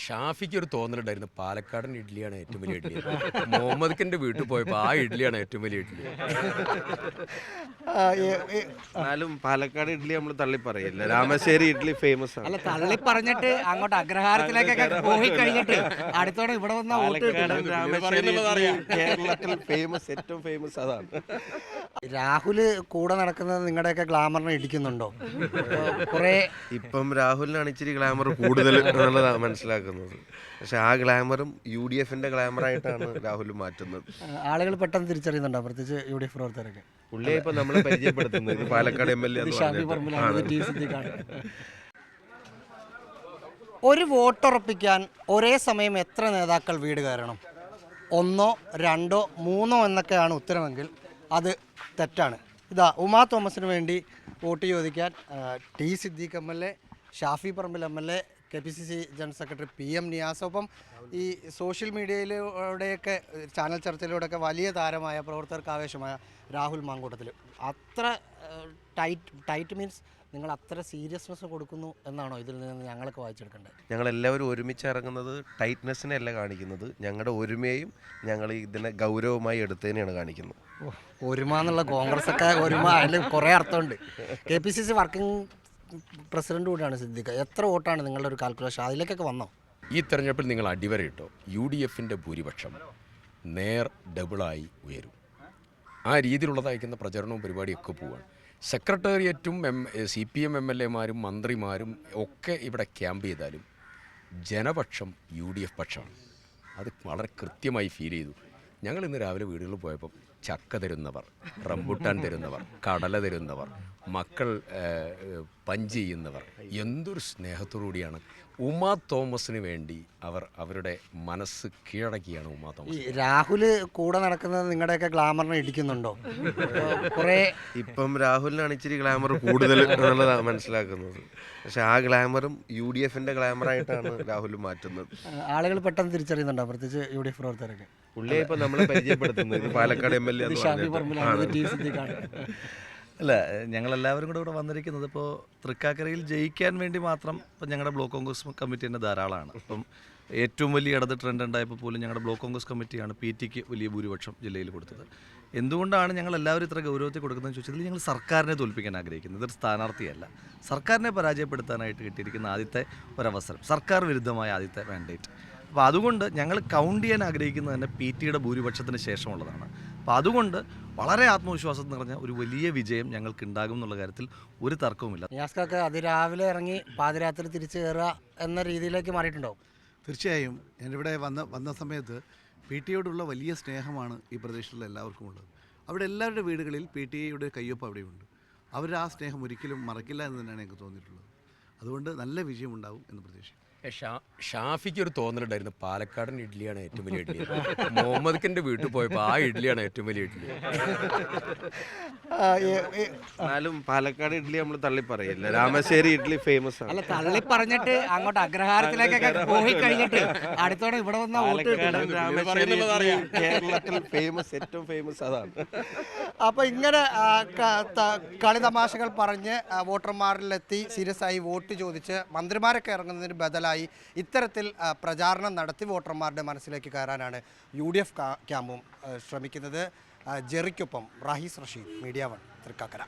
ഷാഫിക്ക് ഒരു തോന്നലുണ്ടായിരുന്നു പാലക്കാടൻ ഇഡ്ഡലിയാണ് ഏറ്റവും വലിയ ഇഡ്ഡലി. മുഹമ്മദ്ഖിന്റെ വീട്ടിൽ പോയപ്പോൾ ആ ഇഡ്ഡലിയാണ് ഏറ്റവും വലിയ ഇഡ്ഡലി. എന്നാലും പാലക്കാട് ഇഡ്ഡലി നമ്മൾ തള്ളി പറയില്ല. രാമശ്ശേരി ഇഡ്ഡലി ഫേമസ് ആണ്. അല്ല, തള്ളി പറഞ്ഞിട്ട് അങ്ങോട്ട് അഗ്രഹാരത്തിലേക്കൊക്കെ പോയി കഴിഞ്ഞിട്ട് അടുത്തോടെ ഇവിടെ വന്ന വോട്ട് പാലക്കാടൻ രാമശ്ശേരി ഇഡ്ഡലി കേരളത്തിൽ ഫേമസ്, ഏറ്റവും ഫേമസ് അതാണ്. രാഹുല് കൂടെ നടക്കുന്നത് നിങ്ങളുടെയൊക്കെ ഗ്ലാമറിനെ ഇടിക്കുന്നുണ്ടോ? കുറെ ഇപ്പം രാഹുലിനാണ് ഇച്ചിരി ഗ്ലാമർ കൂടുതൽ എന്നുള്ളതാണ് മനസ്സിലാക്കുന്നത്. പക്ഷെ ആ ഗ്ലാമറും UDFന്റെ ഗ്ലാമറായിട്ടാണ് രാഹുൽ മാറ്റുന്നത്. ആളുകൾ പെട്ടെന്ന് തിരിച്ചറിയുന്നുണ്ടോ, പ്രത്യേകിച്ച് UDF പ്രവർത്തകരൊക്കെ? പുള്ളിയെ ഇപ്പൊ നമ്മളെ പരിചയപ്പെടുത്തുന്നത് ഇത് പാലക്കാട് MLA ഒരു വോട്ടുറപ്പിക്കാൻ ഒരേ സമയം എത്ര നേതാക്കൾ വീട് കയറണം? 1, 2, 3 എന്നൊക്കെയാണ് ഉത്തരമെങ്കിൽ അത് തെറ്റാണ്. ഇതാ ഉമാ തോമസിന് വേണ്ടി വോട്ട് ചോദിക്കാൻ T Siddique MLA, Shafi Parambil MLA, KPCC general secretary PM Niyas, ഒപ്പം ഈ സോഷ്യൽ മീഡിയയിലൂടെയൊക്കെ ചാനൽ ചർച്ചയിലൂടെയൊക്കെ വലിയ താരമായ പ്രവർത്തകർക്ക് ആവേശമായ രാഹുൽ മാങ്കൂട്ടത്തിൽ. അത്ര ടൈറ്റ് മീൻസ് നിങ്ങൾ അത്ര സീരിയസ്നെസ് കൊടുക്കുന്നു എന്നാണോ ഇതിൽ നിന്ന് ഞങ്ങളൊക്കെ വായിച്ചെടുക്കേണ്ടത്? ഞങ്ങളെല്ലാവരും ഒരുമിച്ച് ഇറങ്ങുന്നത് ടൈറ്റ്നെസ്സിനെയല്ല കാണിക്കുന്നത്, ഞങ്ങളുടെ ഒരുമയും ഞങ്ങൾ ഇതിനെ ഗൗരവമായി എടുത്തതിനെയാണ് കാണിക്കുന്നത്. ഒരുമ എന്നുള്ള കോൺഗ്രസ് ഒക്കെ ഒരുമ, അതിൽ കുറേ അർത്ഥമുണ്ട്. KPCC വർക്കിംഗ് പ്രസിഡന്റ് കൂടെയാണ് സിദ്ദിഖ്. എത്ര വോട്ടാണ് നിങ്ങളുടെ ഒരു കാൽക്കുലേഷൻ? അതിലേക്കൊക്കെ വന്നോ? ഈ തെരഞ്ഞെടുപ്പിൽ നിങ്ങൾ അടിവരയിട്ടോ UDFന്റെ ഭൂരിപക്ഷം ഡബിളായി ഉയരും. ആ രീതിയിലുള്ളതായിരിക്കുന്ന പ്രചരണവും പരിപാടിയൊക്കെ പോവുകയാണ്. സെക്രട്ടേറിയറ്റും CPM MLAമാരും മന്ത്രിമാരും ഒക്കെ ഇവിടെ ക്യാമ്പ് ചെയ്താലും ജനപക്ഷം UDF പക്ഷമാണ്. അത് വളരെ കൃത്യമായി ഫീൽ ചെയ്തു. ഞങ്ങൾ ഇന്ന് രാവിലെ വീടുകളിൽ പോയപ്പോൾ ചക്ക തരുന്നവർ, റംബുട്ടാൻ തരുന്നവർ, കടല തരുന്നവർ, മക്കൾ പഞ്ച് ചെയ്യുന്നവർ, എന്തൊരു സ്നേഹത്തോടുകൂടിയാണ് ഉമാ തോമസിന് വേണ്ടി അവരുടെ മനസ്സ് കീഴടക്കിയാണ് ഉമാ തോമസ്. രാഹുല് കൂടെ നടക്കുന്നത് നിങ്ങളുടെയൊക്കെ ഗ്ലാമറിനെ ഇടിക്കുന്നുണ്ടോ? കുറെ ഇപ്പം രാഹുലിനാണ് ഇച്ചിരി ഗ്ലാമർ കൂടുതൽ എന്നുള്ളതാണ് മനസ്സിലാക്കുന്നത്. പക്ഷെ ആ ഗ്ലാമറും UDFന്റെ ഗ്ലാമറായിട്ടാണ് രാഹുൽ മാറ്റുന്നത്. ആളുകൾ പെട്ടെന്ന് തിരിച്ചറിയുന്നുണ്ടോ, പ്രത്യേകിച്ച് UDF പ്രവർത്തകരൊക്കെ? പുള്ളിയെ ഇപ്പൊ നമ്മളെ പരിചയപ്പെടുത്തുന്നത് ഇത് പാലക്കാട് MLA അല്ല, ഞങ്ങളെല്ലാവരും കൂടെ ഇവിടെ വന്നിരിക്കുന്നത് ഇപ്പോൾ തൃക്കാക്കരയിൽ ജയിക്കാൻ വേണ്ടി മാത്രം ഇപ്പം ഞങ്ങളുടെ ബ്ലോക്ക് കോൺഗ്രസ് കമ്മിറ്റി തന്നെ ധാരാളമാണ്. അപ്പം ഏറ്റവും വലിയ ഇടത് ട്രെൻഡ് ഉണ്ടായപ്പോൾ പോലും ഞങ്ങളുടെ ബ്ലോക്ക് കോൺഗ്രസ് കമ്മിറ്റിയാണ് PTക്ക് വലിയ ഭൂരിപക്ഷം ജില്ലയിൽ കൊടുത്തത്. എന്തുകൊണ്ടാണ് ഞങ്ങൾ എല്ലാവരും ഇത്ര ഗൗരവത്തിൽ കൊടുക്കുന്നതെന്ന് ചോദിച്ചാൽ, ഞങ്ങൾ സർക്കാരിനെ തോൽപ്പിക്കാൻ ആഗ്രഹിക്കുന്നത്. ഇതൊരു സ്ഥാനാർത്ഥിയല്ല, സർക്കാരിനെ പരാജയപ്പെടുത്താനായിട്ട് കിട്ടിയിരിക്കുന്ന ആദ്യത്തെ ഒരവസരം, സർക്കാർ വിരുദ്ധമായ ആദ്യത്തെ മാൻഡേറ്റ്. അപ്പോൾ അതുകൊണ്ട് ഞങ്ങൾ കൗണ്ട് ചെയ്യാൻ ആഗ്രഹിക്കുന്നത് തന്നെ PTയുടെ ഭൂരിപക്ഷത്തിന് ശേഷമുള്ളതാണ്. അപ്പോൾ അതുകൊണ്ട് വളരെ ആത്മവിശ്വാസം നിറഞ്ഞ ഒരു വലിയ വിജയം ഞങ്ങൾക്ക് ഉണ്ടാകും എന്നുള്ള കാര്യത്തിൽ ഒരു തർക്കവുമില്ല. നിയാസ്കൊക്കെ അതിരാവിലെ ഇറങ്ങി പാതിരാത്രി തിരിച്ചു കയറുക എന്ന രീതിയിലേക്ക് മാറിയിട്ടുണ്ടാവും. തീർച്ചയായും ഞാനിവിടെ വന്ന സമയത്ത് PTയോടുള്ള വലിയ സ്നേഹമാണ് ഈ പ്രദേശത്തുള്ള എല്ലാവർക്കും ഉള്ളത്. അവിടെ എല്ലാവരുടെ വീടുകളിൽ PTയുടെ കയ്യൊപ്പ് അവിടെയുണ്ട്. അവരുടെ ആ സ്നേഹം ഒരിക്കലും മറക്കില്ല എന്ന് തന്നെയാണ് എനിക്ക് തോന്നിയിട്ടുള്ളത്. അതുകൊണ്ട് നല്ല വിജയം ഉണ്ടാവും എന്ന് പ്രതീക്ഷിക്കുന്നു. ഷാഫിക്ക് ഒരു തോന്നലുണ്ടായിരുന്നു പാലക്കാടൻ ഇഡ്ഡലിയാണ് ഏറ്റവും വലിയ ഇഡ്ഡലി. മുഹമ്മദ്ഖിന്റെ വീട്ടിൽ പോയപ്പോൾ ആ ഇഡ്ഡലിയാണ് ഏറ്റവും വലിയ ഇഡ്ഡലി. എന്നാലും പാലക്കാട് ഇഡ്ഡലി നമ്മൾ തള്ളി പറയില്ല. രാമശ്ശേരി ഇഡ്ഡലി ഫേമസ് ആണ്. അല്ല, തള്ളി പറഞ്ഞിട്ട് അങ്ങോട്ട് അഗ്രഹാരത്തിലേക്കൊക്കെ പോയി കഴിഞ്ഞിട്ട് അടുത്തോടെ ഇവിടെ വന്ന വോട്ട് കേരളത്തിൽ ഫേമസ്, ഏറ്റവും ഫേമസ് അതാണ്. അപ്പോൾ ഇങ്ങനെ കളി തമാശകൾ പറഞ്ഞ് വോട്ടർമാരിലെത്തി സീരിയസ് ആയി വോട്ട് ചോദിച്ച് മന്ത്രിമാരൊക്കെ ഇറങ്ങുന്നതിന് ബദലായി ഇത്തരത്തിൽ പ്രചാരണം നടത്തി വോട്ടർമാരുടെ മനസ്സിലേക്ക് കയറാനാണ് UDF ക്യാമ്പും ശ്രമിക്കുന്നത്. ജെറിക്കൊപ്പം റാഹിസ് റഷീദ്, മീഡിയ 1, തൃക്കാക്കര.